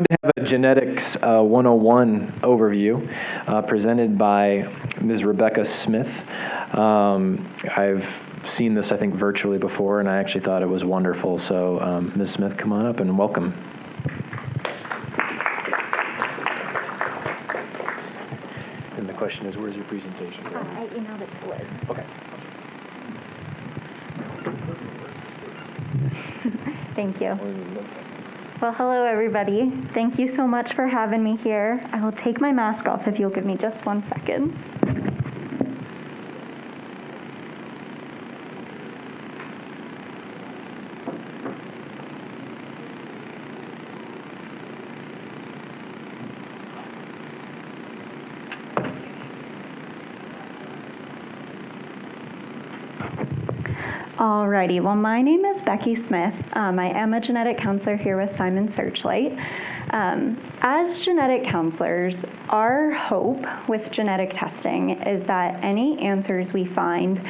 to have a Genetics 101 overview presented by Ms. Rebecca Smith. I've seen this, I think, virtually before, and I actually thought it was wonderful. So, Ms. Smith, come on up and welcome. And the question is, where's your presentation? I emailed it to Liz. Okay. Thank you. Well, hello, everybody. Thank you so much for having me here. I will take my mask off if you'll give me just 1 second. Alrighty, well, my name is Becky Smith. I am a genetic counselor here with Simon Searchlight. As genetic counselors, our hope with genetic testing is that any answers we find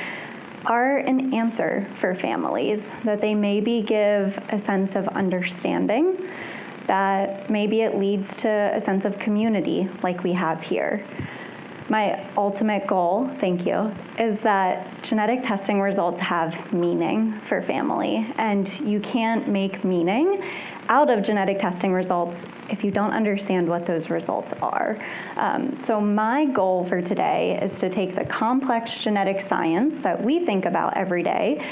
are an answer for families, that they maybe give a sense of understanding, that maybe it leads to a sense of community like we have here. My ultimate goal, thank you, is that genetic testing results have meaning for family, and you can't make meaning out of genetic testing results if you don't understand what those results are. So my goal for today is to take the complex genetic science that we think about every day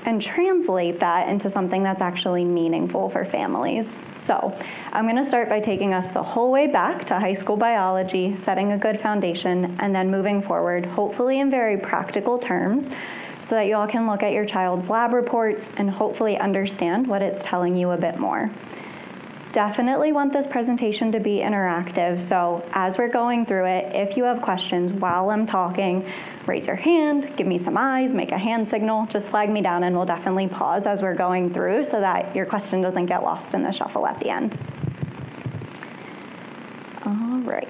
and translate that into something that's actually meaningful for families. So I'm going to start by taking us the whole way back to high school biology, setting a good foundation, and then moving forward, hopefully in very practical terms, so that you all can look at your child's lab reports and hopefully understand what it's telling you a bit more. Definitely want this presentation to be interactive, so as we're going through it, if you have questions while I'm talking, raise your hand, give me some eyes, make a hand signal, just flag me down, and we'll definitely pause as we're going through so that your question doesn't get lost in the shuffle at the end. All right.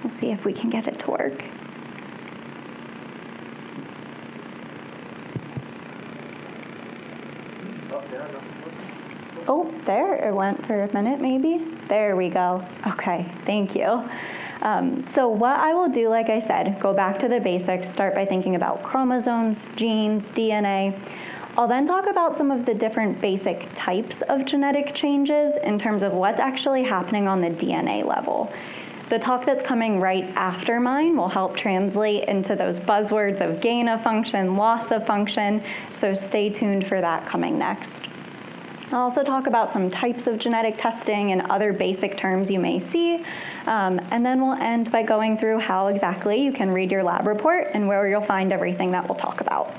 We'll see if we can get it to work. Oh, there it went for a minute, maybe. There we go. Okay, thank you. So what I will do, like I said, go back to the basics, start by thinking about chromosomes, genes, DNA. I'll then talk about some of the different basic types of genetic changes in terms of what's actually happening on the DNA level. The talk that's coming right after mine will help translate into those buzzwords of gain of function, loss of function, so stay tuned for that coming next. I'll also talk about some types of genetic testing and other basic terms you may see, and then we'll end by going through how exactly you can read your lab report and where you'll find everything that we'll talk about.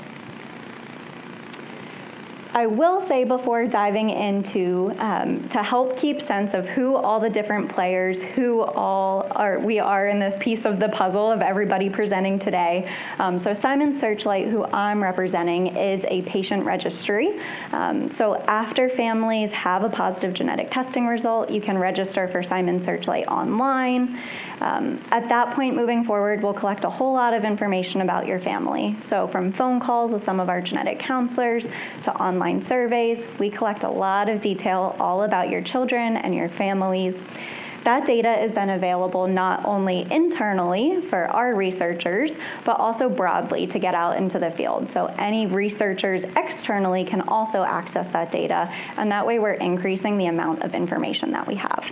I will say before diving into, to help keep sense of who all the different players, we are in the piece of the puzzle of everybody presenting today. So Simon Searchlight, who I'm representing, is a patient registry. So after families have a positive genetic testing result, you can register for Simon Searchlight online. At that point, moving forward, we'll collect a whole lot of information about your family. So from phone calls with some of our genetic counselors to online surveys, we collect a lot of detail all about your children and your families. That data is then available not only internally for our researchers, but also broadly to get out into the field. So any researchers externally can also access that data, and that way we're increasing the amount of information that we have.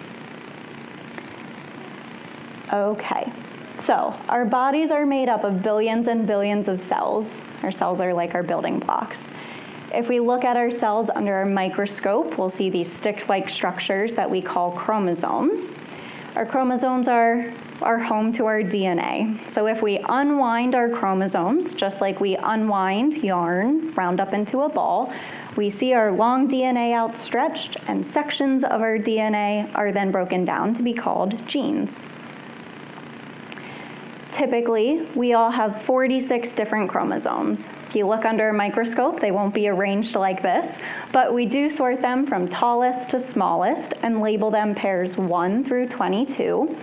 Okay. So our bodies are made up of billions and billions of cells. Our cells are like our building blocks. If we look at our cells under a microscope, we'll see these stick-like structures that we call chromosomes. Our chromosomes are home to our DNA. So if we unwind our chromosomes, just like we unwind yarn, round up into a ball, we see our long DNA outstretched, and sections of our DNA are then broken down to be called genes. Typically, we all have 46 different chromosomes. If you look under a microscope, they won't be arranged like this, but we do sort them from tallest to smallest and label them pairs 1 through 22.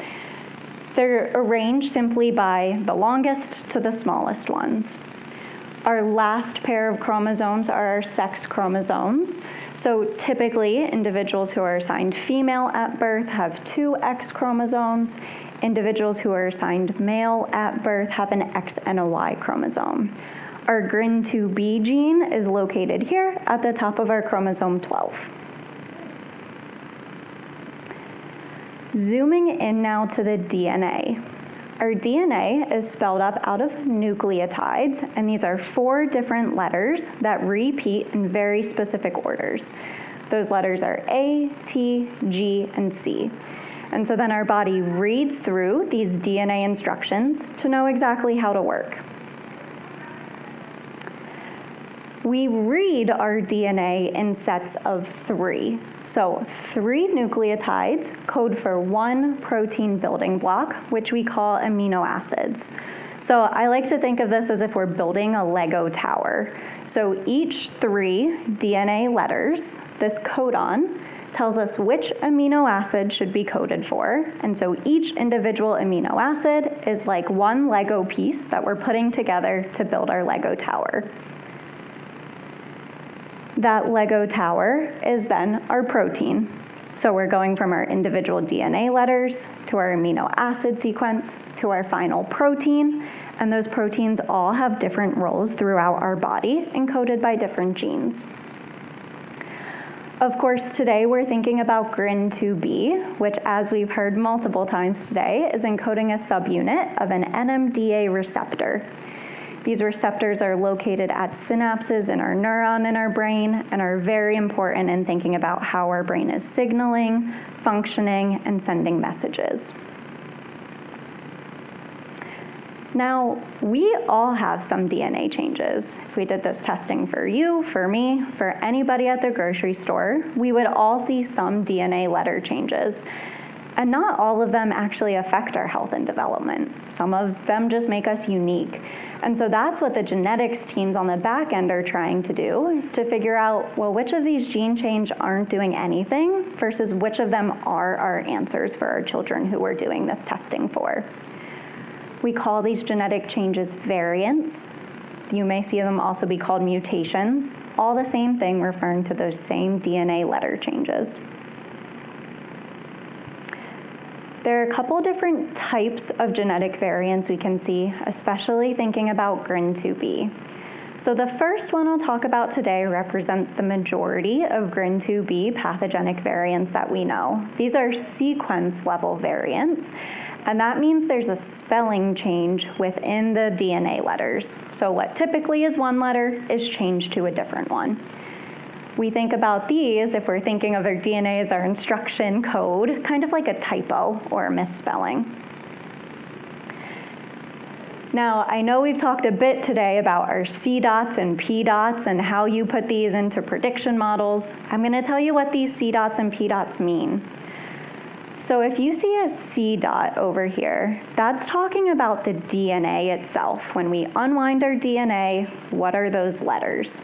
They're arranged simply by the longest to the smallest ones. Our last pair of chromosomes are our sex chromosomes. So typically, individuals who are assigned female at birth have 2 X chromosomes. Individuals who are assigned male at birth have an X and a Y chromosome. Our GRIN2B gene is located here at the top of our chromosome 12. Zooming in now to the DNA. Our DNA is spelled up out of nucleotides, and these are 4 different letters that repeat in very specific orders. Those letters are A, T, G, and C. And so then our body reads through these DNA instructions to know exactly how to work. We read our DNA in sets of 3. So 3 nucleotides code for 1 protein building block, which we call amino acids. So I like to think of this as if we're building a Lego tower. So each 3 DNA letters, this codon, tells us which amino acid should be coded for. And so each individual amino acid is like one Lego piece that we're putting together to build our Lego tower. That Lego tower is then our protein. So we're going from our individual DNA letters to our amino acid sequence to our final protein, and those proteins all have different roles throughout our body encoded by different genes. Of course, today we're thinking about GRIN2B, which, as we've heard multiple times today, is encoding a subunit of an NMDA receptor. These receptors are located at synapses in our neuron in our brain and are very important in thinking about how our brain is signaling, functioning, and sending messages. Now, we all have some DNA changes. If we did this testing for you, for me, for anybody at the grocery store, we would all see some DNA letter changes. And not all of them actually affect our health and development. Some of them just make us unique. And so that's what the genetics teams on the back end are trying to do, is to figure out, well, which of these gene changes aren't doing anything versus which of them are our answers for our children who we're doing this testing for. We call these genetic changes variants. You may see them also be called mutations, all the same thing referring to those same DNA letter changes. There are a couple different types of genetic variants we can see, especially thinking about GRIN2B. So the first one I'll talk about today represents the majority of GRIN2B pathogenic variants that we know. These are sequence level variants, and that means there's a spelling change within the DNA letters. So what typically is one letter is changed to a different one. We think about these, if we're thinking of our DNA as our instruction code, kind of like a typo or a misspelling. Now, I know we've talked a bit today about our C dots and P dots and how you put these into prediction models. I'm going to tell you what these C dots and P dots mean. So if you see a C dot over here, that's talking about the DNA itself. When we unwind our DNA, what are those letters?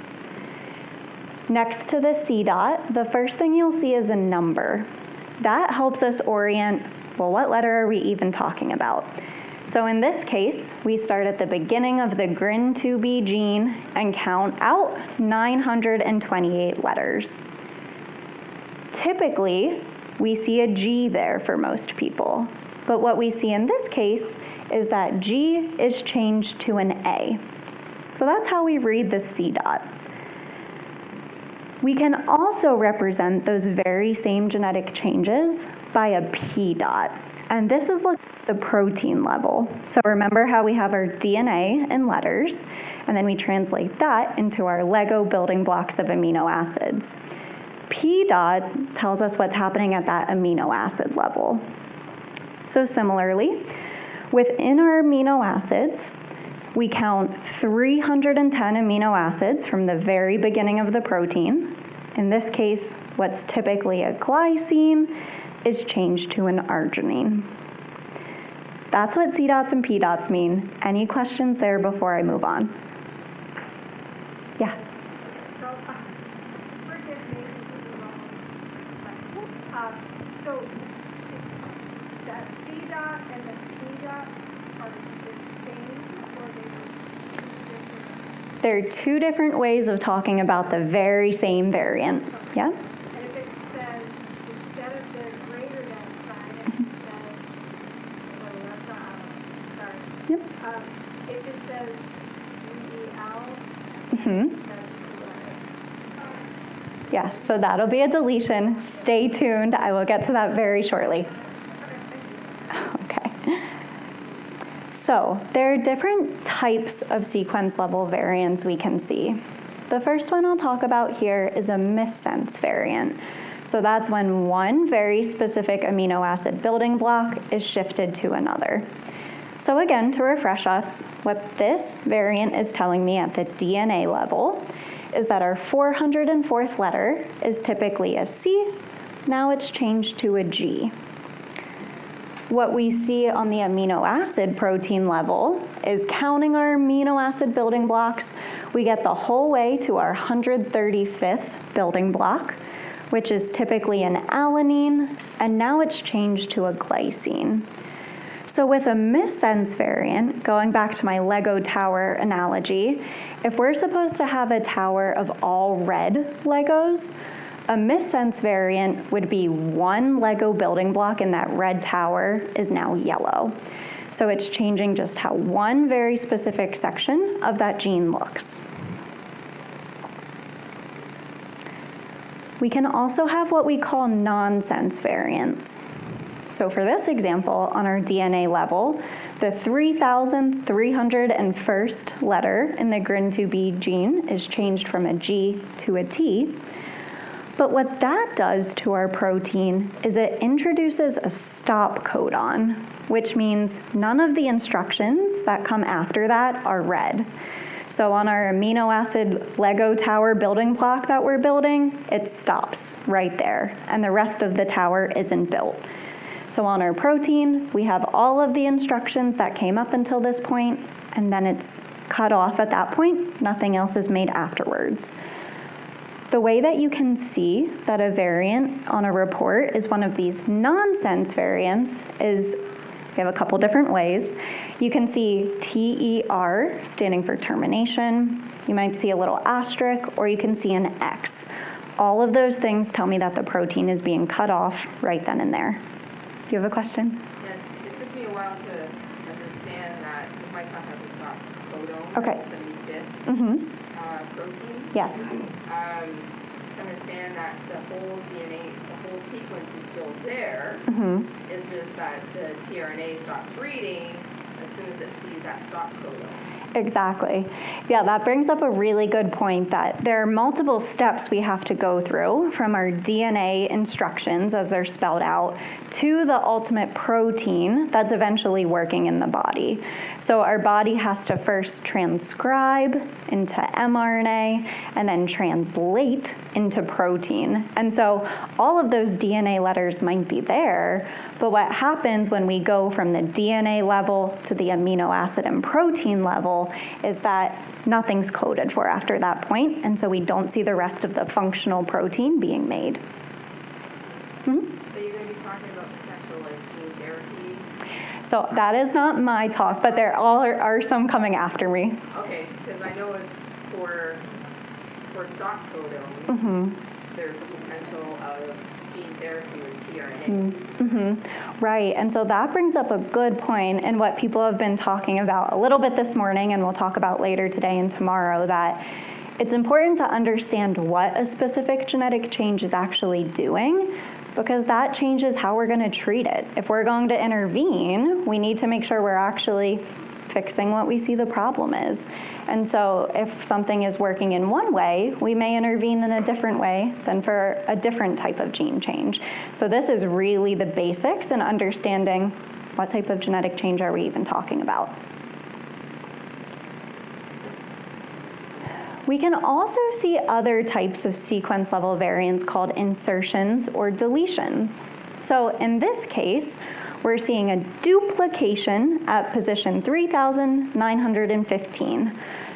Next to the C dot, the first thing you'll see is a number. That helps us orient, well, what letter are we even talking about? So in this case, we start at the beginning of the GRIN2B gene and count out 928 letters. Typically, we see a G there for most people, but what we see in this case is that G is changed to an A. So that's how we read the C dot. We can also represent those very same genetic changes by a P dot, and this is the protein level. So remember how we have our DNA in letters, and then we translate that into our Lego building blocks of amino acids. P dot tells us what's happening at that amino acid level. So similarly, within our amino acids, we count 310 amino acids from the very beginning of the protein. In this case, what's typically a glycine is changed to an arginine. That's what C dots and P dots mean. Any questions there before I move on? Yeah. So, forgive me, this is a long so that C dot and the P dot are the same, or they are different? There are two different ways of talking about the very same variant. Yeah? And if it says, instead of the greater than sign, if it says, well, that's not, sorry. Yep. If it says DEL, Mm-hmm. that's correct. Yes, so that'll be a deletion. Stay tuned. I will get to that very shortly. Okay. So there are different types of sequence level variants we can see. The first one I'll talk about here is a missense variant. So that's when one very specific amino acid building block is shifted to another. So again, to refresh us, what this variant is telling me at the DNA level is that our 404th letter is typically a C. Now it's changed to a G. What we see on the amino acid protein level is counting our amino acid building blocks. We get the whole way to our 135th building block, which is typically an alanine, and now it's changed to a glycine. So with a missense variant, going back to my Lego tower analogy, if we're supposed to have a tower of all red Legos, a missense variant would be one Lego building block in that red tower is now yellow. So it's changing just how one very specific section of that gene looks. We can also have what we call nonsense variants. So for this example, on our DNA level, the 3,301st letter in the GRIN2B gene is changed from a G to a T. But what that does to our protein is it introduces a stop codon, which means none of the instructions that come after that are read. So on our amino acid Lego tower building block that we're building, it stops right there, and the rest of the tower isn't built. So on our protein, we have all of the instructions that came up until this point, and then it's cut off at that point. Nothing else is made afterwards. The way that you can see that a variant on a report is one of these nonsense variants is, we have a couple different ways. You can see TER standing for termination. You might see a little asterisk, or you can see an X. All of those things tell me that the protein is being cut off right then and there. Do you have a question? Yes, it took me a while to understand that if my son has a stop codon, Okay. 75th protein. Yes. To understand that the whole DNA, the whole sequence is still there. It's just that the tRNA stops reading as soon as it sees that stop codon. Exactly. Yeah, that brings up a really good point that there are multiple steps we have to go through from our DNA instructions as they're spelled out to the ultimate protein that's eventually working in the body. So our body has to first transcribe into mRNA and then translate into protein. And so all of those DNA letters might be there, but what happens when we go from the DNA level to the amino acid and protein level is that nothing's coded for after that point, and so we don't see the rest of the functional protein being made. So you're going to be talking about potential like gene therapy? So that is not my talk, but there are some coming after me. Okay, because I know for stop codon, there's a potential of gene therapy with tRNA. Right, and so that brings up a good point in what people have been talking about a little bit this morning, and we'll talk about later today and tomorrow, that it's important to understand what a specific genetic change is actually doing, because that changes how we're going to treat it. If we're going to intervene, we need to make sure we're actually fixing what we see the problem is. And so if something is working in one way, we may intervene in a different way than for a different type of gene change. So this is really the basics in understanding what type of genetic change are we even talking about. We can also see other types of sequence level variants called insertions or deletions. So in this case, we're seeing a duplication at position 3,915.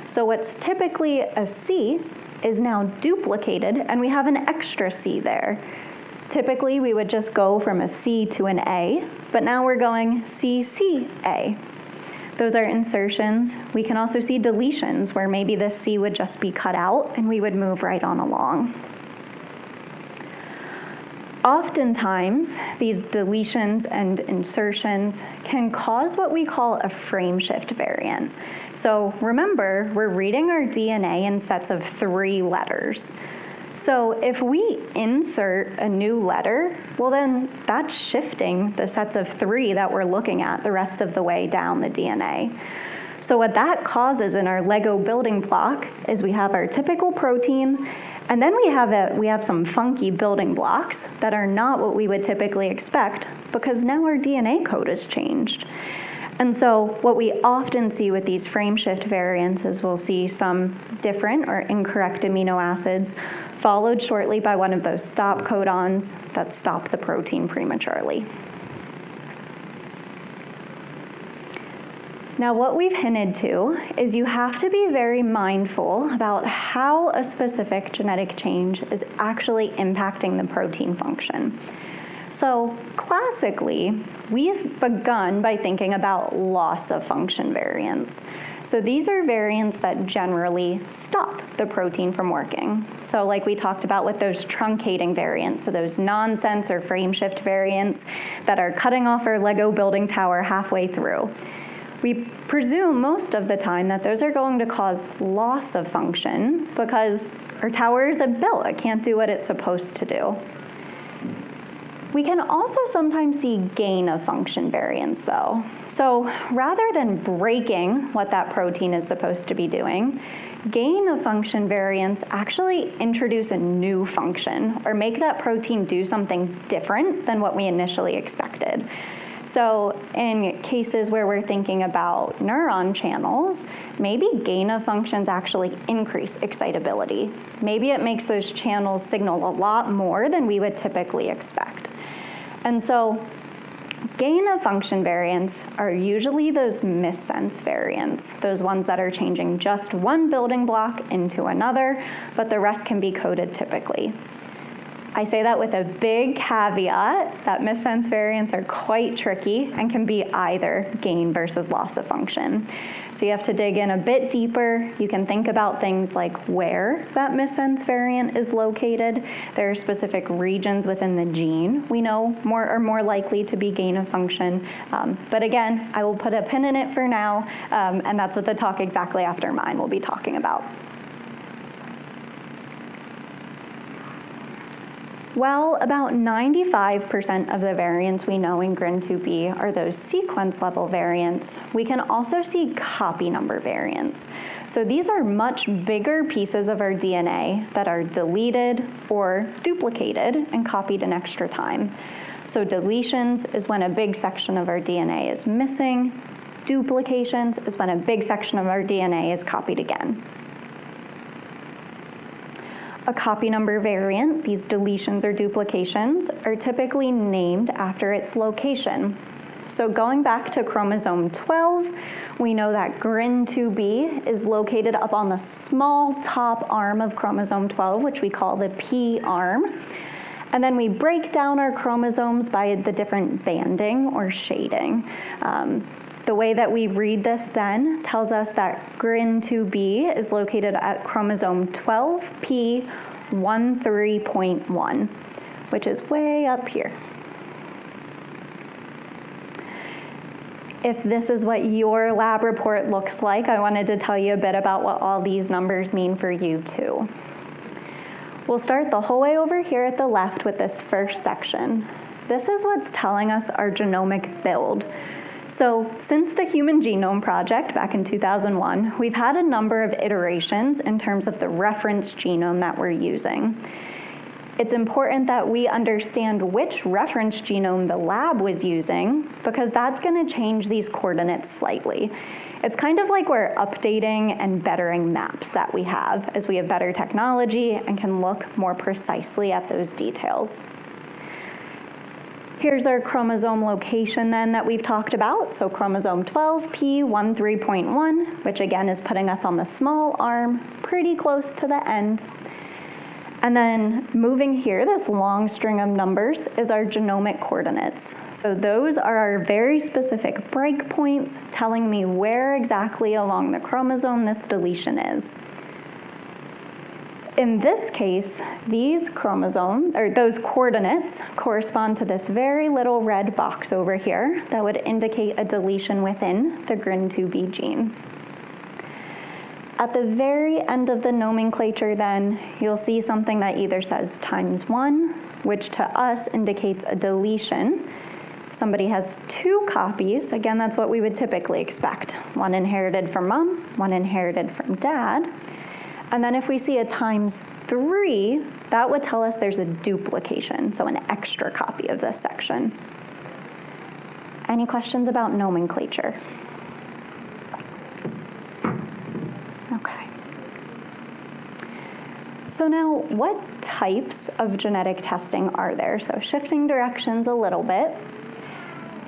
So what's typically a C is now duplicated, and we have an extra C there. Typically, we would just go from a C to an A, but now we're going CCA. Those are insertions. We can also see deletions, where maybe this C would just be cut out and we would move right on along. Oftentimes, these deletions and insertions can cause what we call a frameshift variant. So remember, we're reading our DNA in sets of 3 letters. So if we insert a new letter, well then that's shifting the sets of 3 that we're looking at the rest of the way down the DNA. So what that causes in our Lego building block is we have our typical protein, and then we have some funky building blocks that are not what we would typically expect because now our DNA code has changed. And so what we often see with these frameshift variants is we'll see some different or incorrect amino acids followed shortly by one of those stop codons that stop the protein prematurely. Now, what we've hinted to is you have to be very mindful about how a specific genetic change is actually impacting the protein function. So classically, we've begun by thinking about loss of function variants. So these are variants that generally stop the protein from working. So like we talked about with those truncating variants, so those nonsense or frameshift variants that are cutting off our Lego building tower halfway through. We presume most of the time that those are going to cause loss of function because our tower isn't built, it can't do what it's supposed to do. We can also sometimes see gain of function variants though. So rather than breaking what that protein is supposed to be doing, gain of function variants actually introduce a new function or make that protein do something different than what we initially expected. So in cases where we're thinking about neuron channels, maybe gain of functions actually increase excitability. Maybe it makes those channels signal a lot more than we would typically expect. And so gain of function variants are usually those missense variants, those ones that are changing just one building block into another, but the rest can be coded typically. I say that with a big caveat that missense variants are quite tricky and can be either gain versus loss of function. So you have to dig in a bit deeper. You can think about things like where that missense variant is located. There are specific regions within the gene we know are more likely to be gain of function. But again, I will put a pin in it for now, and that's what the talk exactly after mine will be talking about. Well, about 95% of the variants we know in GRIN2B are those sequence level variants. We can also see copy number variants. So these are much bigger pieces of our DNA that are deleted or duplicated and copied an extra time. So deletions is when a big section of our DNA is missing. Duplications is when a big section of our DNA is copied again. A copy number variant, these deletions or duplications, are typically named after its location. So going back to chromosome 12, we know that GRIN2B is located up on the small top arm of chromosome 12, which we call the P arm. And then we break down our chromosomes by the different banding or shading. The way that we read this then tells us that GRIN2B is located at chromosome 12p13.1, which is way up here. If this is what your lab report looks like, I wanted to tell you a bit about what all these numbers mean for you too. We'll start the whole way over here at the left with this first section. This is what's telling us our genomic build. So since the Human Genome Project back in 2001, we've had a number of iterations in terms of the reference genome that we're using. It's important that we understand which reference genome the lab was using because that's going to change these coordinates slightly. It's kind of like we're updating and bettering maps that we have as we have better technology and can look more precisely at those details. Here's our chromosome location then that we've talked about. So chromosome 12p13.1, which again is putting us on the small arm, pretty close to the end. And then moving here, this long string of numbers is our genomic coordinates. So those are our very specific breakpoints telling me where exactly along the chromosome this deletion is. In this case, these chromosomes, or those coordinates, correspond to this very little red box over here that would indicate a deletion within the GRIN2B gene. At the very end of the nomenclature then, you'll see something that either says ×1, which to us indicates a deletion. If somebody has 2 copies, again, that's what we would typically expect. One inherited from mom, one inherited from dad. And then if we see a ×3, that would tell us there's a duplication, so an extra copy of this section. Any questions about nomenclature? Okay. So now, what types of genetic testing are there? So shifting directions a little bit.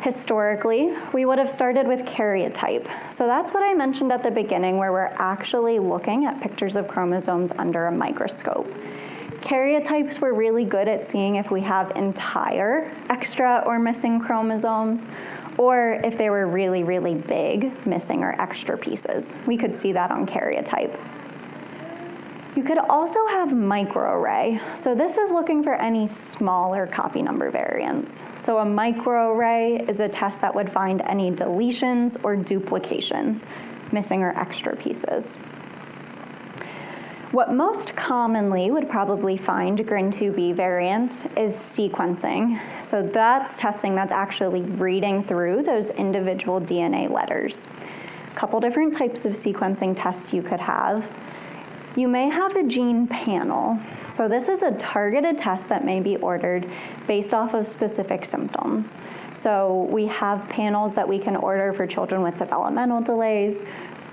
Historically, we would have started with karyotype. So that's what I mentioned at the beginning, where we're actually looking at pictures of chromosomes under a microscope. Karyotypes were really good at seeing if we have entire extra or missing chromosomes, or if they were really, really big, missing or extra pieces. We could see that on karyotype. You could also have microarray. So this is looking for any smaller copy number variants. So a microarray is a test that would find any deletions or duplications, missing or extra pieces. What most commonly would probably find GRIN2B variants is sequencing. So that's testing that's actually reading through those individual DNA letters. A couple different types of sequencing tests you could have. You may have a gene panel. So this is a targeted test that may be ordered based off of specific symptoms. So we have panels that we can order for children with developmental delays.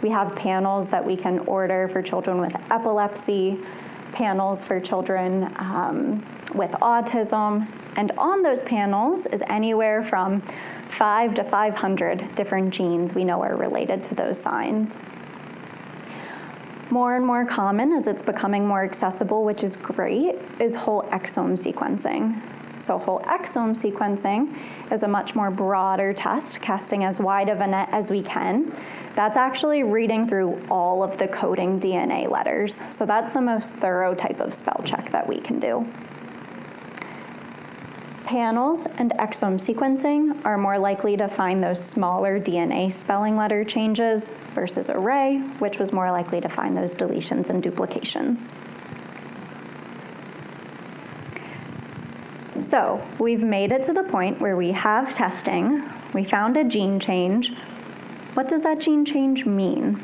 We have panels that we can order for children with epilepsy, panels for children with autism. And on those panels is anywhere from 5 to 500 different genes we know are related to those signs. More and more common, as it's becoming more accessible, which is great, is whole exome sequencing. So whole exome sequencing is a much more broader test, casting as wide of a net as we can. That's actually reading through all of the coding DNA letters. So that's the most thorough type of spell check that we can do. Panels and exome sequencing are more likely to find those smaller DNA spelling letter changes versus array, which was more likely to find those deletions and duplications. So we've made it to the point where we have testing, we found a gene change. What does that gene change mean?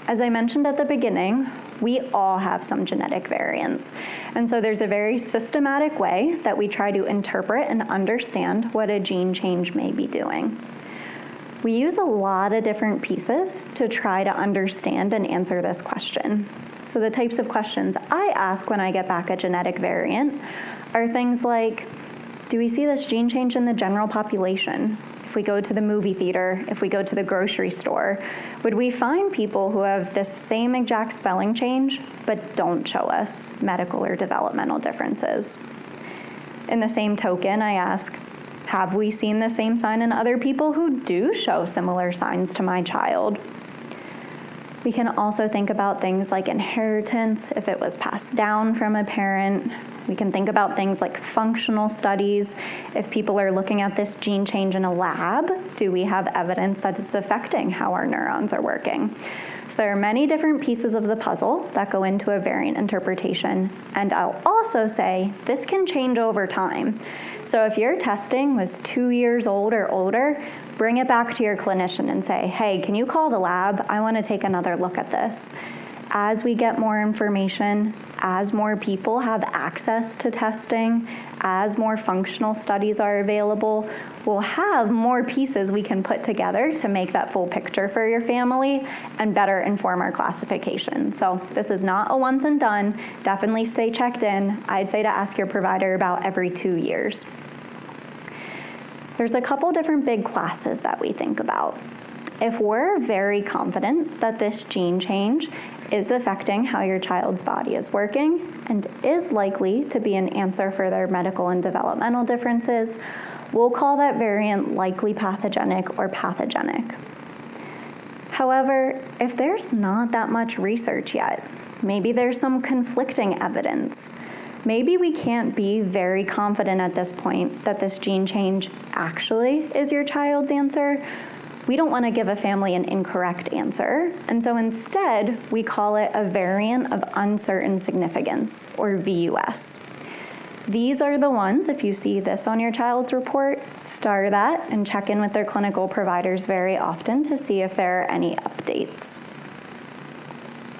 As I mentioned at the beginning, we all have some genetic variants. And so there's a very systematic way that we try to interpret and understand what a gene change may be doing. We use a lot of different pieces to try to understand and answer this question. So the types of questions I ask when I get back a genetic variant are things like, do we see this gene change in the general population? If we go to the movie theater, if we go to the grocery store, would we find people who have this same exact spelling change but don't show us medical or developmental differences? In the same token, I ask, have we seen the same sign in other people who do show similar signs to my child? We can also think about things like inheritance, if it was passed down from a parent. We can think about things like functional studies. If people are looking at this gene change in a lab, do we have evidence that it's affecting how our neurons are working? So there are many different pieces of the puzzle that go into a variant interpretation. And I'll also say this can change over time. So if your testing was 2 years old or older, bring it back to your clinician and say, hey, can you call the lab? I want to take another look at this. As we get more information, as more people have access to testing, as more functional studies are available, we'll have more pieces we can put together to make that full picture for your family and better inform our classification. So this is not a once and done. Definitely stay checked in. I'd say to ask your provider about every 2 years. There's a couple different big classes that we think about. If we're very confident that this gene change is affecting how your child's body is working and is likely to be an answer for their medical and developmental differences, we'll call that variant likely pathogenic or pathogenic. However, if there's not that much research yet, maybe there's some conflicting evidence, maybe we can't be very confident at this point that this gene change actually is your child's answer, we don't want to give a family an incorrect answer, and so instead we call it a variant of uncertain significance, or VUS. These are the ones, if you see this on your child's report, star that and check in with their clinical providers very often to see if there are any updates.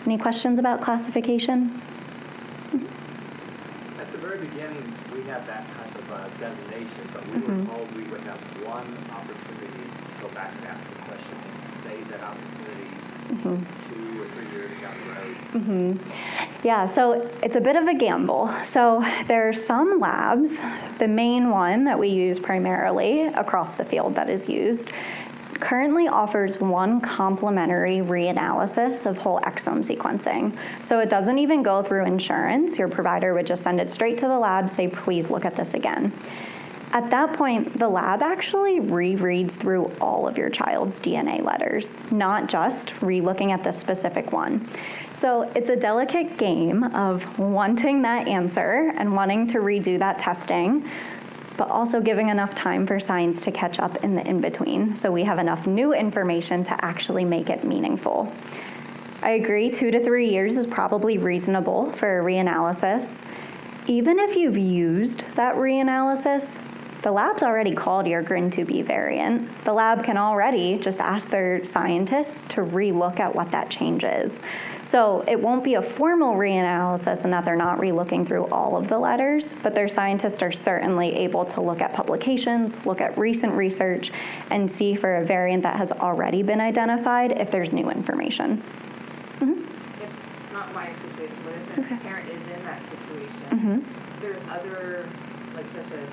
Any questions about classification? At the very beginning, we had that type of designation, but we were told we would have one opportunity to go back and ask the question and save that opportunity 2 or 3 years down the road. Yeah, so it's a bit of a gamble. So there are some labs, the main one that we use primarily across the field that is used, currently offers one complementary reanalysis of whole exome sequencing. So it doesn't even go through insurance. Your provider would just send it straight to the lab, say, please look at this again. At that point, the lab actually rereads through all of your child's DNA letters, not just re-looking at the specific one. So it's a delicate game of wanting that answer and wanting to redo that testing, but also giving enough time for science to catch up in the in-between, so we have enough new information to actually make it meaningful. I agree 2 to 3 years is probably reasonable for a reanalysis. Even if you've used that reanalysis, the lab's already called your GRIN2B variant. The lab can already just ask their scientists to relook at what that change is. So it won't be a formal reanalysis in that they're not relooking through all of the letters, but their scientists are certainly able to look at publications, look at recent research, and see for a variant that has already been identified if there's new information. It's not my situation, but if a parent is in that situation, there's other, like such as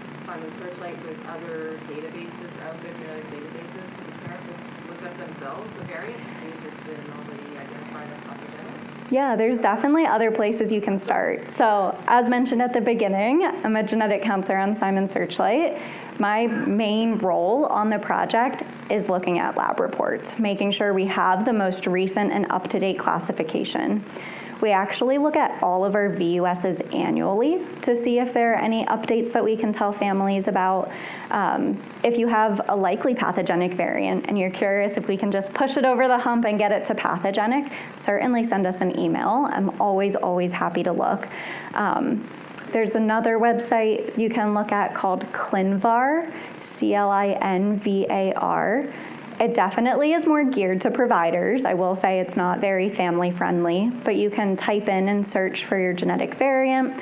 Searchlight, there's other databases out there, genetic databases. Can the parents just look up themselves the variant and see if it's been already identified as pathogenic? Yeah, there's definitely other places you can start. So as mentioned at the beginning, I'm a genetic counselor on Searchlight. My main role on the project is looking at lab reports, making sure we have the most recent and up-to-date classification. We actually look at all of our VUSs annually to see if there are any updates that we can tell families about. If you have a likely pathogenic variant and you're curious if we can just push it over the hump and get it to pathogenic, certainly send us an email. I'm always happy to look. There's another website you can look at called ClinVar, CLINVAR. It definitely is more geared to providers. I will say it's not very family friendly, but you can type in and search for your genetic variant.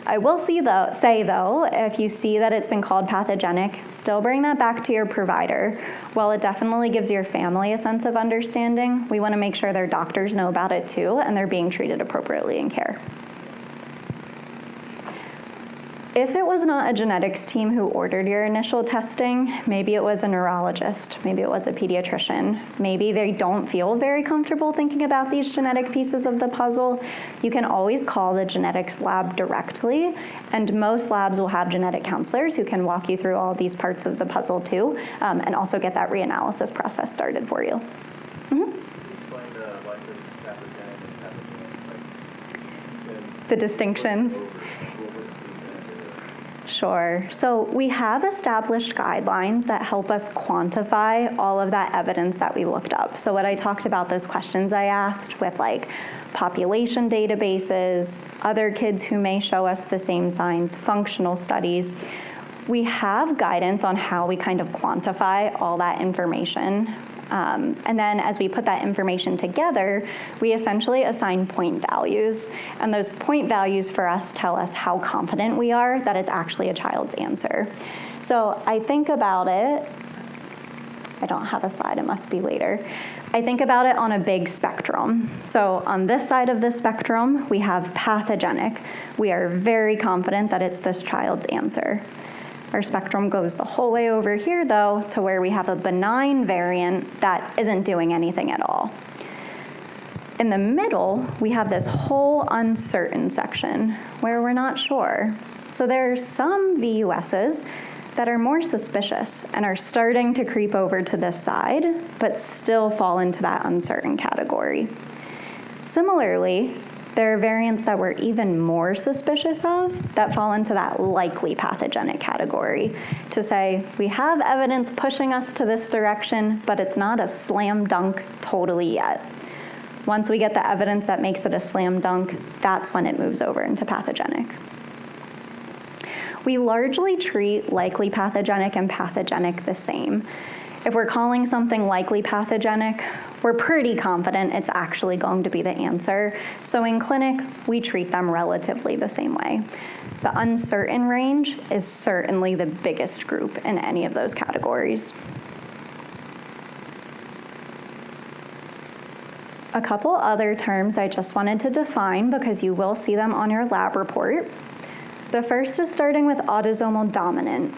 I will say though, if you see that it's been called pathogenic, still bring that back to your provider. While it definitely gives your family a sense of understanding, we want to make sure their doctors know about it too and they're being treated appropriately in care. If it was not a genetics team who ordered your initial testing, maybe it was a neurologist, maybe it was a pediatrician, maybe they don't feel very comfortable thinking about these genetic pieces of the puzzle, you can always call the genetics lab directly, and most labs will have genetic counselors who can walk you through all these parts of the puzzle too, and also get that reanalysis process started for you. Explain the likely pathogenic and pathogenic, The distinctions. Sure. So we have established guidelines that help us quantify all of that evidence that we looked up. So what I talked about, those questions I asked with like population databases, other kids who may show us the same signs, functional studies, we have guidance on how we kind of quantify all that information. And then as we put that information together, we essentially assign point values. And those point values for us tell us how confident we are that it's actually a child's answer. So I think about it, I don't have a slide, it must be later. I think about it on a big spectrum. So on this side of the spectrum, we have pathogenic. We are very confident that it's this child's answer. Our spectrum goes the whole way over here, though, to where we have a benign variant that isn't doing anything at all. In the middle, we have this whole uncertain section where we're not sure. So there are some VUSs that are more suspicious and are starting to creep over to this side, but still fall into that uncertain category. Similarly, there are variants that we're even more suspicious of that fall into that likely pathogenic category, to say we have evidence pushing us to this direction, but it's not a slam dunk totally yet. Once we get the evidence that makes it a slam dunk, that's when it moves over into pathogenic. We largely treat likely pathogenic and pathogenic the same. If we're calling something likely pathogenic, we're pretty confident it's actually going to be the answer. So in clinic, we treat them relatively the same way. The uncertain range is certainly the biggest group in any of those categories. A couple other terms I just wanted to define because you will see them on your lab report. The first is starting with autosomal dominant.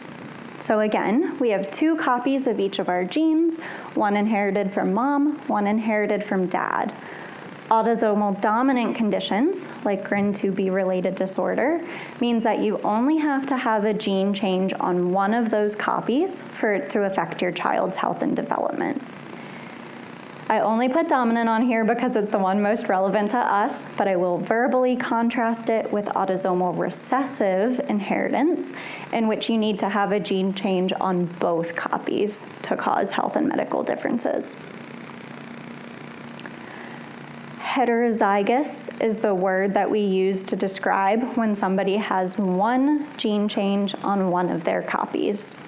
So again, we have 2 copies of each of our genes, one inherited from mom, one inherited from dad. Autosomal dominant conditions, like GRIN2B related disorder, means that you only have to have a gene change on one of those copies for it to affect your child's health and development. I only put dominant on here because it's the one most relevant to us, but I will verbally contrast it with autosomal recessive inheritance, in which you need to have a gene change on both copies to cause health and medical differences. Heterozygous is the word that we use to describe when somebody has one gene change on one of their copies.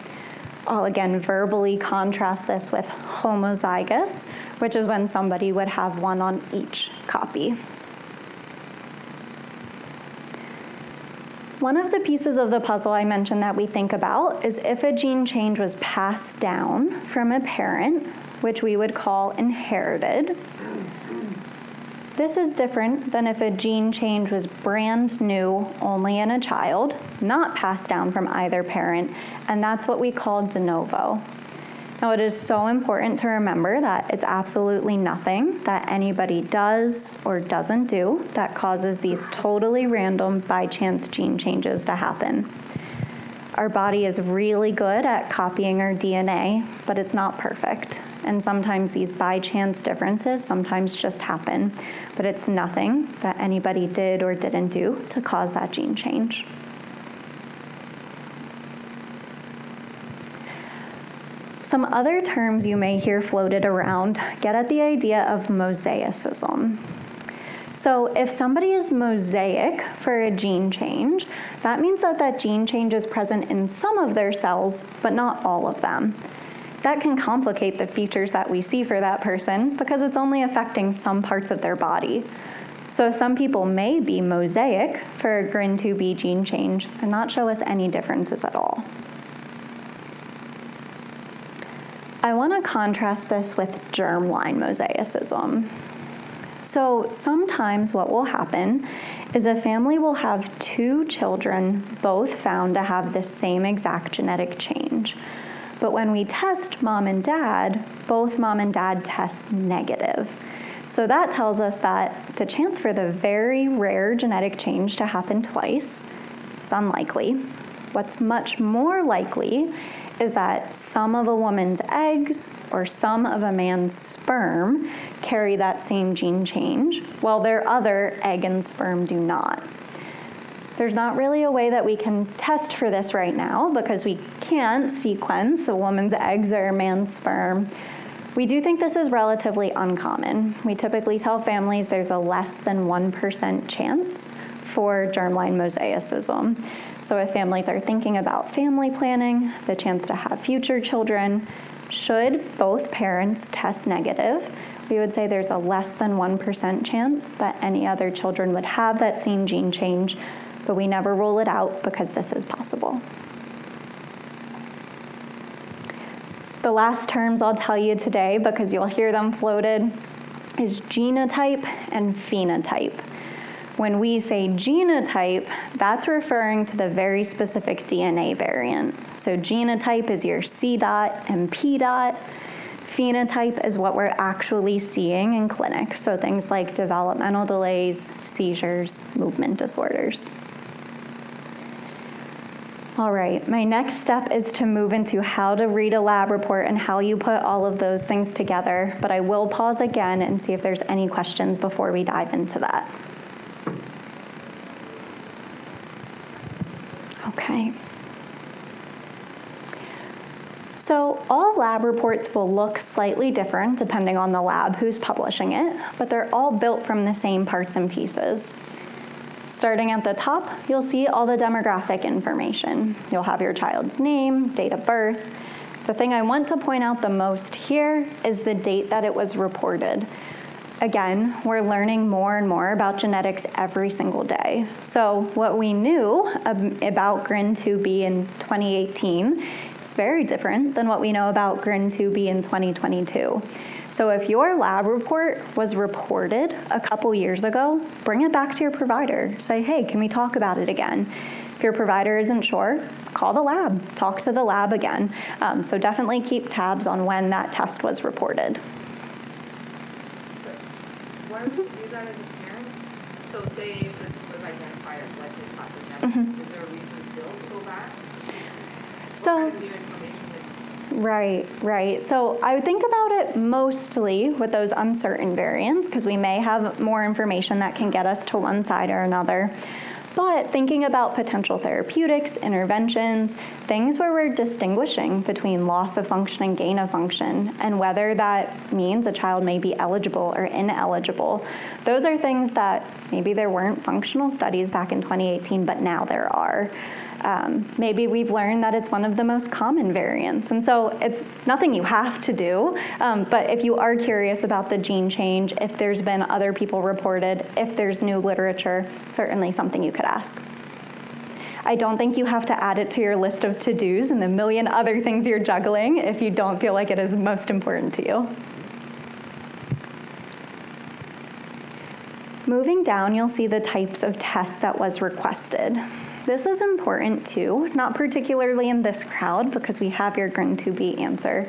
I'll again verbally contrast this with homozygous, which is when somebody would have one on each copy. One of the pieces of the puzzle I mentioned that we think about is if a gene change was passed down from a parent, which we would call inherited. This is different than if a gene change was brand new, only in a child, not passed down from either parent, and that's what we call de novo. Now, it is so important to remember that it's absolutely nothing that anybody does or doesn't do that causes these totally random by chance gene changes to happen. Our body is really good at copying our DNA, but it's not perfect. And sometimes these by chance differences sometimes just happen, but it's nothing that anybody did or didn't do to cause that gene change. Some other terms you may hear floated around get at the idea of mosaicism. So if somebody is mosaic for a gene change, that means that that gene change is present in some of their cells, but not all of them. That can complicate the features that we see for that person because it's only affecting some parts of their body. So some people may be mosaic for a GRIN2B gene change and not show us any differences at all. I want to contrast this with germline mosaicism. So sometimes what will happen is a family will have 2 children both found to have the same exact genetic change. But when we test mom and dad, both mom and dad test negative. So that tells us that the chance for the very rare genetic change to happen twice is unlikely. What's much more likely is that some of a woman's eggs or some of a man's sperm carry that same gene change, while their other egg and sperm do not. There's not really a way that we can test for this right now because we can't sequence a woman's eggs or a man's sperm. We do think this is relatively uncommon. We typically tell families there's a less than 1% chance for germline mosaicism. So if families are thinking about family planning, the chance to have future children, should both parents test negative, we would say there's a less than 1% chance that any other children would have that same gene change, but we never rule it out because this is possible. The last terms I'll tell you today, because you'll hear them floated, is genotype and phenotype. When we say genotype, that's referring to the very specific DNA variant. So genotype is your C dot and P dot. Phenotype is what we're actually seeing in clinic, so things like developmental delays, seizures, movement disorders. All right, my next step is to move into how to read a lab report and how you put all of those things together, but I will pause again and see if there's any questions before we dive into that. Okay. So all lab reports will look slightly different depending on the lab who's publishing it, but they're all built from the same parts and pieces. Starting at the top, you'll see all the demographic information. You'll have your child's name, date of birth. The thing I want to point out the most here is the date that it was reported. Again, we're learning more and more about genetics every single day. So what we knew about GRIN2B in 2018 is very different than what we know about GRIN2B in 2022. So if your lab report was reported a couple years ago, bring it back to your provider. Say, hey, can we talk about it again? If your provider isn't sure, call the lab, talk to the lab again. So definitely keep tabs on when that test was reported. Why would you do that as a parent? So say if this was identified as likely pathogenic, is there a reason still to go back? So. What kind of new information Right. So I would think about it mostly with those uncertain variants, because we may have more information that can get us to one side or another. But thinking about potential therapeutics, interventions, things where we're distinguishing between loss of function and gain of function, and whether that means a child may be eligible or ineligible. Those are things that maybe there weren't functional studies back in 2018, but now there are. Maybe we've learned that it's one of the most common variants. And so it's nothing you have to do, but if you are curious about the gene change, if there's been other people reported, if there's new literature, certainly something you could ask. I don't think you have to add it to your list of to-dos and the million other things you're juggling if you don't feel like it is most important to you. Moving down, you'll see the types of tests that was requested. This is important too, not particularly in this crowd because we have your GRIN2B answer,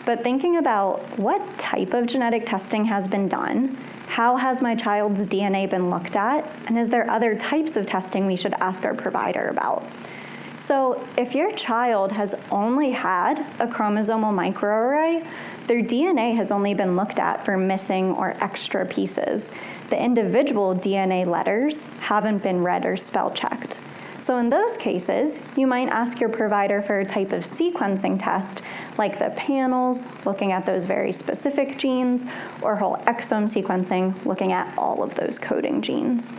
but thinking about what type of genetic testing has been done, how has my child's DNA been looked at, and is there other types of testing we should ask our provider about? So if your child has only had a chromosomal microarray, their DNA has only been looked at for missing or extra pieces. The individual DNA letters haven't been read or spell checked. So in those cases, you might ask your provider for a type of sequencing test, like the panels, looking at those very specific genes, or whole exome sequencing, looking at all of those coding genes.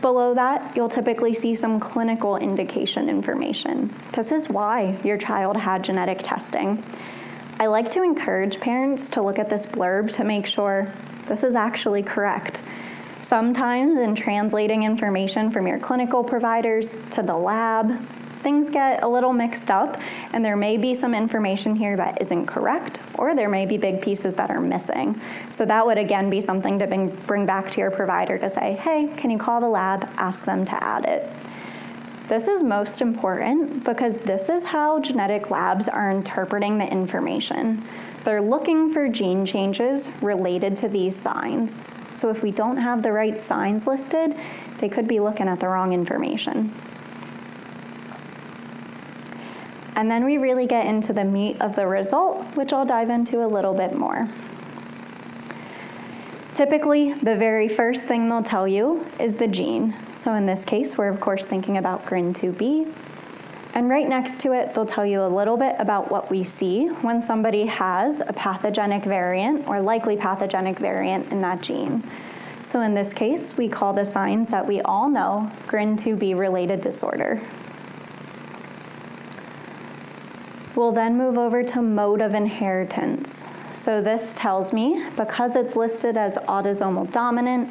Below that, you'll typically see some clinical indication information. This is why your child had genetic testing. I like to encourage parents to look at this blurb to make sure this is actually correct. Sometimes in translating information from your clinical providers to the lab, things get a little mixed up, and there may be some information here that isn't correct, or there may be big pieces that are missing. So that would again be something to bring back to your provider to say, hey, can you call the lab, ask them to add it. This is most important because this is how genetic labs are interpreting the information. They're looking for gene changes related to these signs. So if we don't have the right signs listed, they could be looking at the wrong information. And then we really get into the meat of the result, which I'll dive into a little bit more. Typically, the very first thing they'll tell you is the gene. So in this case, we're of course thinking about GRIN2B. And right next to it, they'll tell you a little bit about what we see when somebody has a pathogenic variant or likely pathogenic variant in that gene. So in this case, we call the signs that we all know GRIN2B related disorder. We'll then move over to mode of inheritance. So this tells me, because it's listed as autosomal dominant,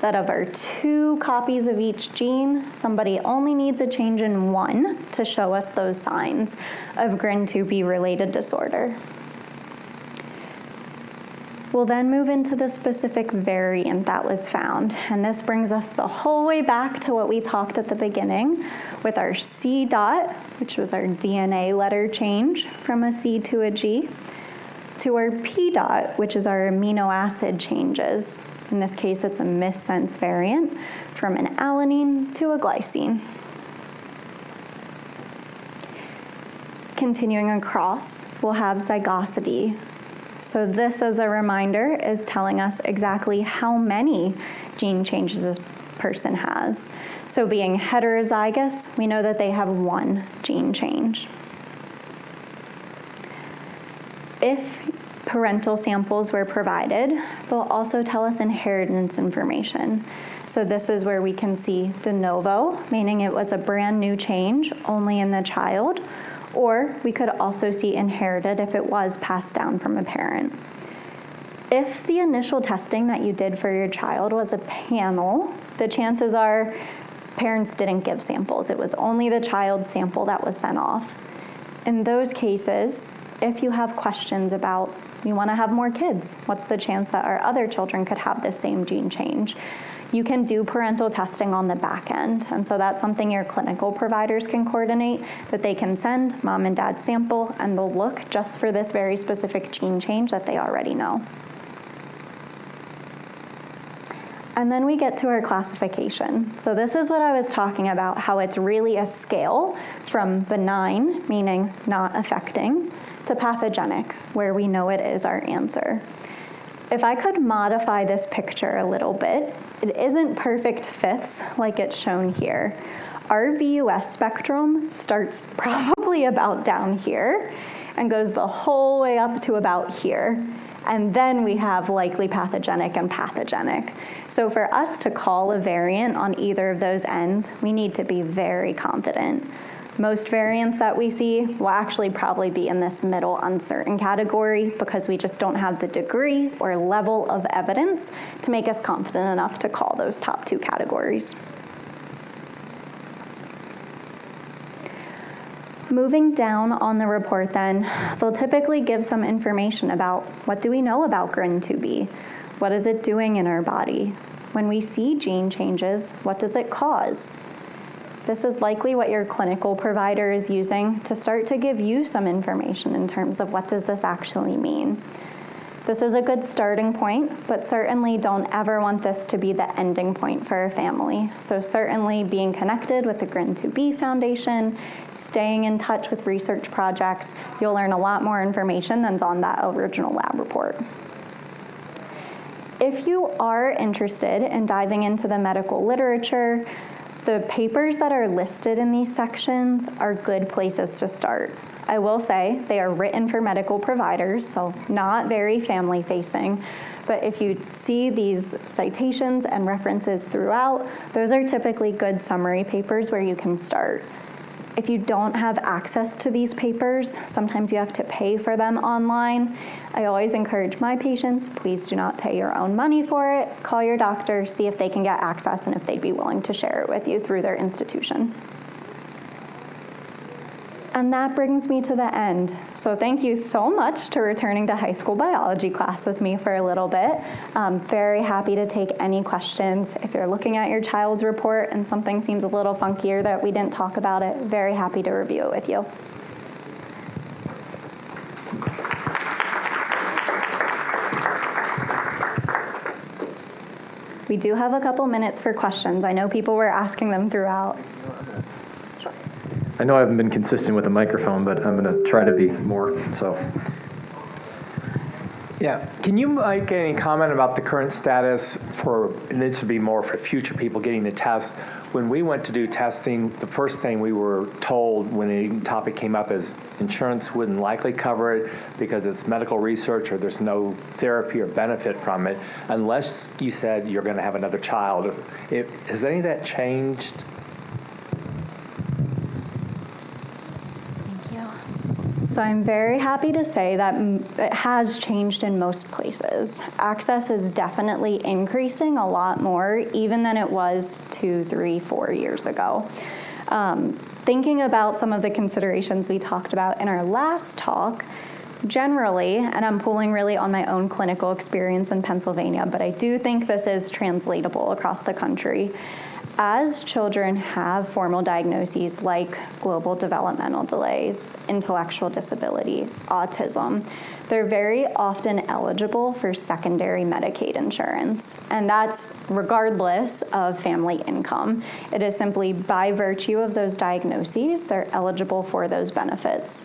that of our 2 copies of each gene, somebody only needs a change in 1 to show us those signs of GRIN2B related disorder. We'll then move into the specific variant that was found. And this brings us the whole way back to what we talked at the beginning with our C dot, which was our DNA letter change from a C to a G, to our P dot, which is our amino acid changes. In this case, it's a missense variant from an alanine to a glycine. Continuing across, we'll have zygosity. So this, as a reminder, is telling us exactly how many gene changes this person has. So being heterozygous, we know that they have one gene change. If parental samples were provided, they'll also tell us inheritance information. So this is where we can see de novo, meaning it was a brand new change only in the child, or we could also see inherited if it was passed down from a parent. If the initial testing that you did for your child was a panel, the chances are parents didn't give samples. It was only the child's sample that was sent off. In those cases, if you have questions about, you want to have more kids, what's the chance that our other children could have the same gene change? You can do parental testing on the back end. And so that's something your clinical providers can coordinate, that they can send mom and dad's sample and they'll look just for this very specific gene change that they already know. And then we get to our classification. So this is what I was talking about, how it's really a scale from benign, meaning not affecting, to pathogenic, where we know it is our answer. If I could modify this picture a little bit, it isn't perfect fits like it's shown here. Our VUS spectrum starts probably about down here and goes the whole way up to about here. And then we have likely pathogenic and pathogenic. So for us to call a variant on either of those ends, we need to be very confident. Most variants that we see will actually probably be in this middle uncertain category because we just don't have the degree or level of evidence to make us confident enough to call those top two categories. Moving down on the report then, they'll typically give some information about what do we know about GRIN2B? What is it doing in our body? When we see gene changes, what does it cause? This is likely what your clinical provider is using to start to give you some information in terms of what does this actually mean. This is a good starting point, but certainly don't ever want this to be the ending point for a family. So certainly being connected with the GRIN2B Foundation, staying in touch with research projects, you'll learn a lot more information than's on that original lab report. If you are interested in diving into the medical literature, the papers that are listed in these sections are good places to start. I will say they are written for medical providers, so not very family-facing. But if you see these citations and references throughout, those are typically good summary papers where you can start. If you don't have access to these papers, sometimes you have to pay for them online. I always encourage my patients, please do not pay your own money for it. Call your doctor, see if they can get access and if they'd be willing to share it with you through their institution. And that brings me to the end. So thank you so much to returning to high school biology class with me for a little bit. I'm very happy to take any questions. If you're looking at your child's report and something seems a little funkier that we didn't talk about it, very happy to review it with you. We do have a couple minutes for questions. I know people were asking them throughout. I know I haven't been consistent with the microphone, but I'm going to try to be more, so. Yeah, can you make any comment about the current status for, and this would be more for future people getting the test. When we went to do testing, the first thing we were told when the topic came up is insurance wouldn't likely cover it because it's medical research or there's no therapy or benefit from it unless you said you're going to have another child. Has any of that changed? So I'm very happy to say that it has changed in most places. Access is definitely increasing a lot more, even than it was 2, 3, 4 years ago. Thinking about some of the considerations we talked about in our last talk, generally, and I'm pulling really on my own clinical experience in Pennsylvania, but I do think this is translatable across the country. As children have formal diagnoses like global developmental delays, intellectual disability, autism, they're very often eligible for secondary Medicaid insurance, and that's regardless of family income. It is simply by virtue of those diagnoses, they're eligible for those benefits.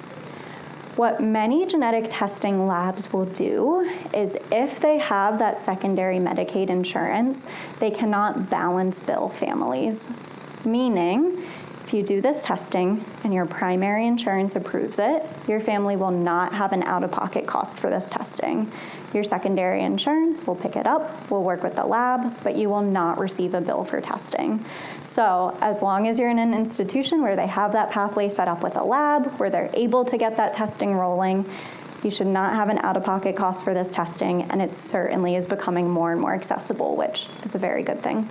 What many genetic testing labs will do is if they have that secondary Medicaid insurance, they cannot balance bill families, meaning if you do this testing and your primary insurance approves it, your family will not have an out-of-pocket cost for this testing. Your secondary insurance will pick it up, will work with the lab, but you will not receive a bill for testing. So as long as you're in an institution where they have that pathway set up with a lab, where they're able to get that testing rolling, you should not have an out-of-pocket cost for this testing, and it certainly is becoming more and more accessible, which is a very good thing.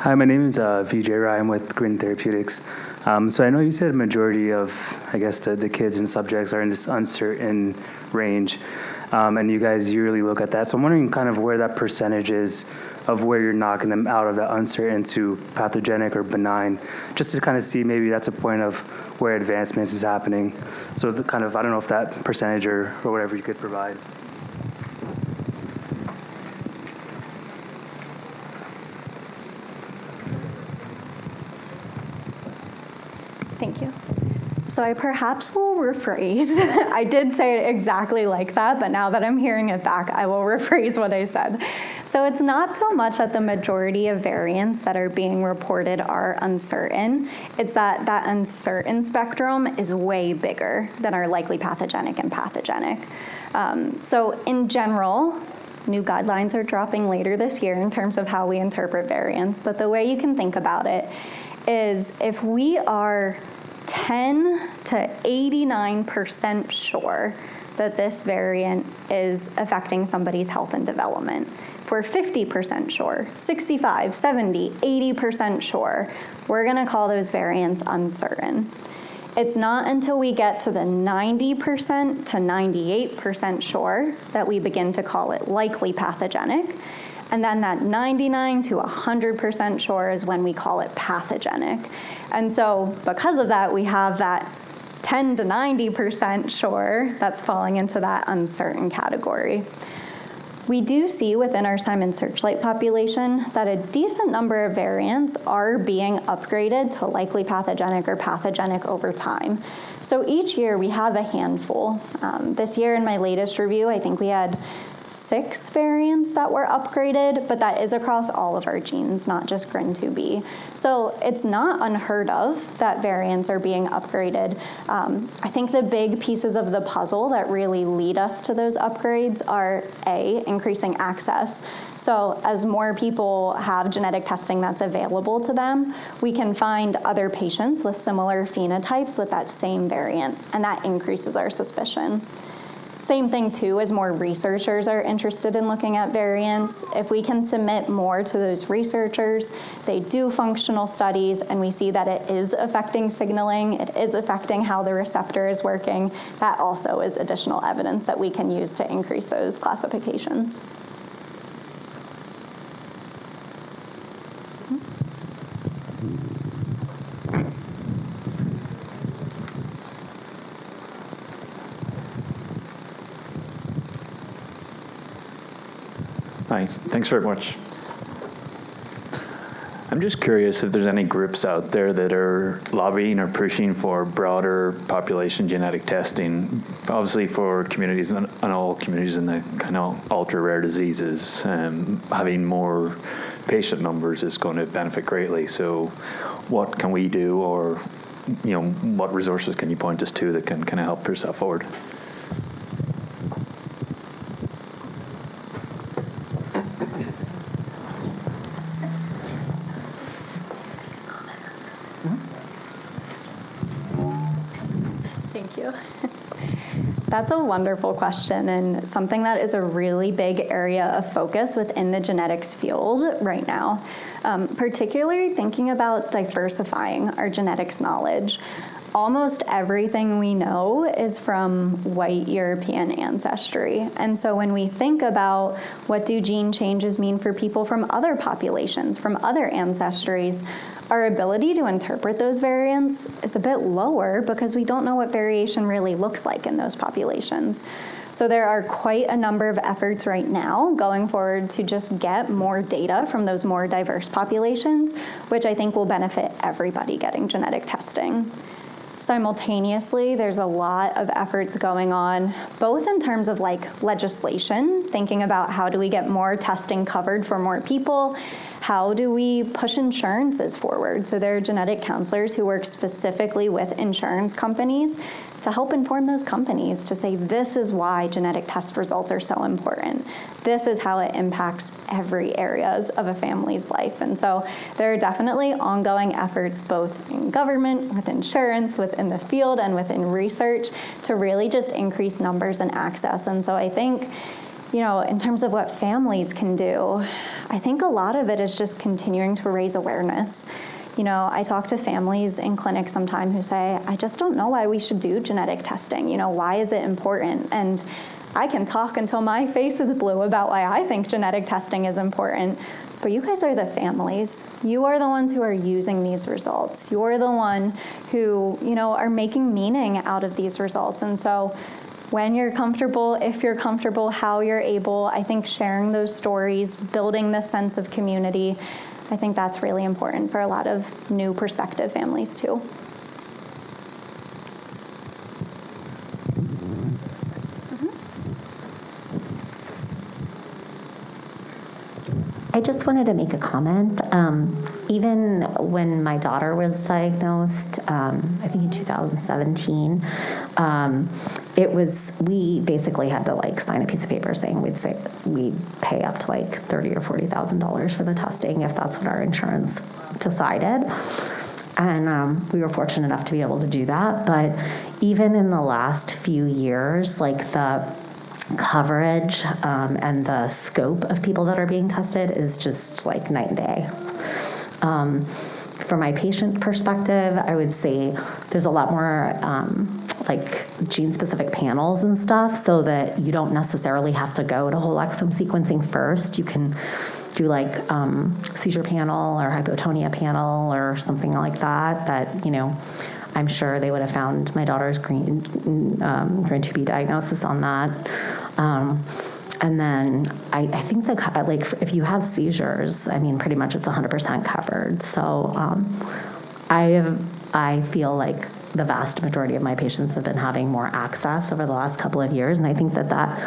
Hi, my name is VJ Ryan with Grin Therapeutics. So I know you said a majority of, I guess, the kids and subjects are in this uncertain range, and you guys yearly look at that. So I'm wondering kind of where that percentage is of where you're knocking them out of that uncertain to pathogenic or benign, just to kind of see maybe that's a point of where advancements is happening. So the kind of, I don't know if that percentage or whatever you could provide. Thank you. So I perhaps will rephrase. I did say it exactly like that, but now that I'm hearing it back, I will rephrase what I said. So it's not so much that the majority of variants that are being reported are uncertain. It's that that uncertain spectrum is way bigger than our likely pathogenic and pathogenic. So in general, new guidelines are dropping later this year in terms of how we interpret variants, but the way you can think about it is if we are 10 to 89% sure that this variant is affecting somebody's health and development, if we're 50% sure, 65, 70, 80% sure, we're going to call those variants uncertain. It's not until we get to the 90% to 98% sure that we begin to call it likely pathogenic. And then that 99 to 100% sure is when we call it pathogenic. And so because of that, we have that 10 to 90% sure that's falling into that uncertain category. We do see within our Simon Searchlight population that a decent number of variants are being upgraded to likely pathogenic or pathogenic over time. So each year we have a handful. This year in my latest review, I think we had 6 variants that were upgraded, but that is across all of our genes, not just GRIN2B. So it's not unheard of that variants are being upgraded. I think the big pieces of the puzzle that really lead us to those upgrades are A, increasing access. So as more people have genetic testing that's available to them, we can find other patients with similar phenotypes with that same variant, and that increases our suspicion. Same thing too, as more researchers are interested in looking at variants. If we can submit more to those researchers, they do functional studies, and we see that it is affecting signaling, it is affecting how the receptor is working. That also is additional evidence that we can use to increase those classifications. Hi, thanks very much. I'm just curious if there's any groups out there that are lobbying or pushing for broader population genetic testing, obviously for communities and all communities in the kind of ultra-rare diseases. Having more patient numbers is going to benefit greatly. So what can we do, or what resources can you point us to that can kind of help push that forward? Thank you. That's a wonderful question, and something that is a really big area of focus within the genetics field right now, particularly thinking about diversifying our genetics knowledge. Almost everything we know is from white European ancestry. And so when we think about what do gene changes mean for people from other populations, from other ancestries, our ability to interpret those variants is a bit lower because we don't know what variation really looks like in those populations. So there are quite a number of efforts right now going forward to just get more data from those more diverse populations, which I think will benefit everybody getting genetic testing. Simultaneously, there's a lot of efforts going on, both in terms of like legislation, thinking about how do we get more testing covered for more people, how do we push insurances forward. So there are genetic counselors who work specifically with insurance companies to help inform those companies to say, this is why genetic test results are so important. This is how it impacts every areas of a family's life. And so there are definitely ongoing efforts both in government, with insurance, within the field, and within research to really just increase numbers and access. And so I think, you know, in terms of what families can do, I think a lot of it is just continuing to raise awareness. You know, I talk to families in clinics sometimes who say, I just don't know why we should do genetic testing. You know, why is it important? And I can talk until my face is blue about why I think genetic testing is important. But you guys are the families. You are the ones who are using these results. You're the one who, you know, are making meaning out of these results. And so when you're comfortable, if you're comfortable, how you're able, I think sharing those stories, building this sense of community, I think that's really important for a lot of new prospective families too. I just wanted to make a comment. Even when my daughter was diagnosed, I think in 2017, we basically had to like sign a piece of paper saying we'd pay up to like $30,000 or $40,000 for the testing if that's what our insurance decided. And we were fortunate enough to be able to do that. But even in the last few years, like the coverage and the scope of people that are being tested is just like night and day. From my patient perspective, I would say there's a lot more like gene-specific panels and stuff so that you don't necessarily have to go to whole exome sequencing first. You can do like seizure panel or hypotonia panel or something like that, you know, I'm sure they would have found my daughter's green 2B diagnosis on that. And then I think that like if you have seizures, I mean, pretty much it's 100% covered. So I feel like the vast majority of my patients have been having more access over the last couple of years, and I think that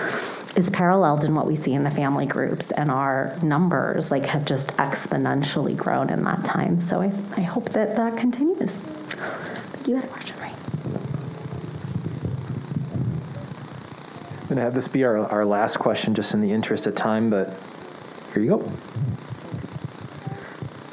is paralleled in what we see in the family groups, and our numbers like have just exponentially grown in that time. So I hope that continues. You had a question, right? I'm going to have this be our last question just in the interest of time, but here you go.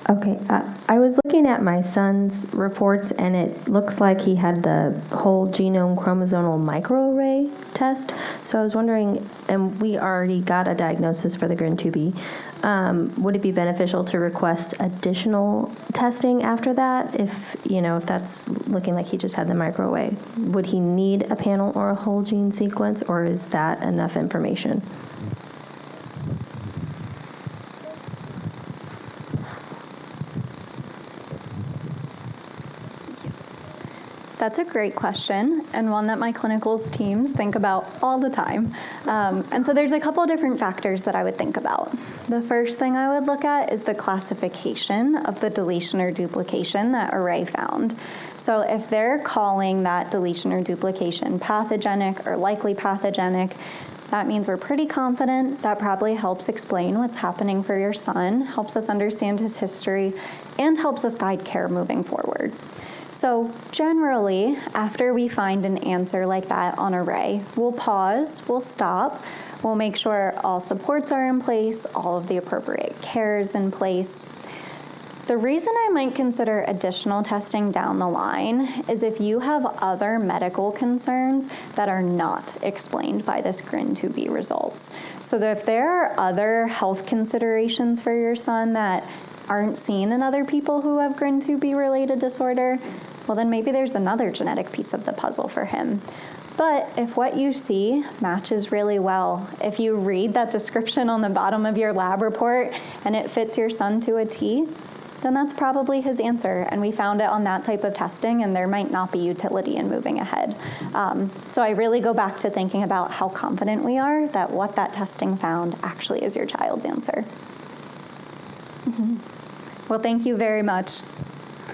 Okay, I was looking at my son's reports, and it looks like he had the whole genome chromosomal microarray test. So I was wondering, and we already got a diagnosis for the GRIN2B. Would it be beneficial to request additional testing after that? If that's looking like he just had the microarray, would he need a panel or a whole gene sequence, or is that enough information? That's a great question, and one that my clinicals teams think about all the time. And so there's a couple of different factors that I would think about. The first thing I would look at is the classification of the deletion or duplication that array found. So if they're calling that deletion or duplication pathogenic or likely pathogenic, that means we're pretty confident. That probably helps explain what's happening for your son, helps us understand his history, and helps us guide care moving forward. So generally, after we find an answer like that on array, we'll pause, we'll stop, we'll make sure all supports are in place, all of the appropriate care is in place. The reason I might consider additional testing down the line is if you have other medical concerns that are not explained by this GRIN2B results. So that if there are other health considerations for your son that aren't seen in other people who have GRIN2B related disorder, well then maybe there's another genetic piece of the puzzle for him. But if what you see matches really well, if you read that description on the bottom of your lab report and it fits your son to a T, then that's probably his answer. And we found it on that type of testing, and there might not be utility in moving ahead. So I really go back to thinking about how confident we are that what that testing found actually is your child's answer. Well, thank you very much.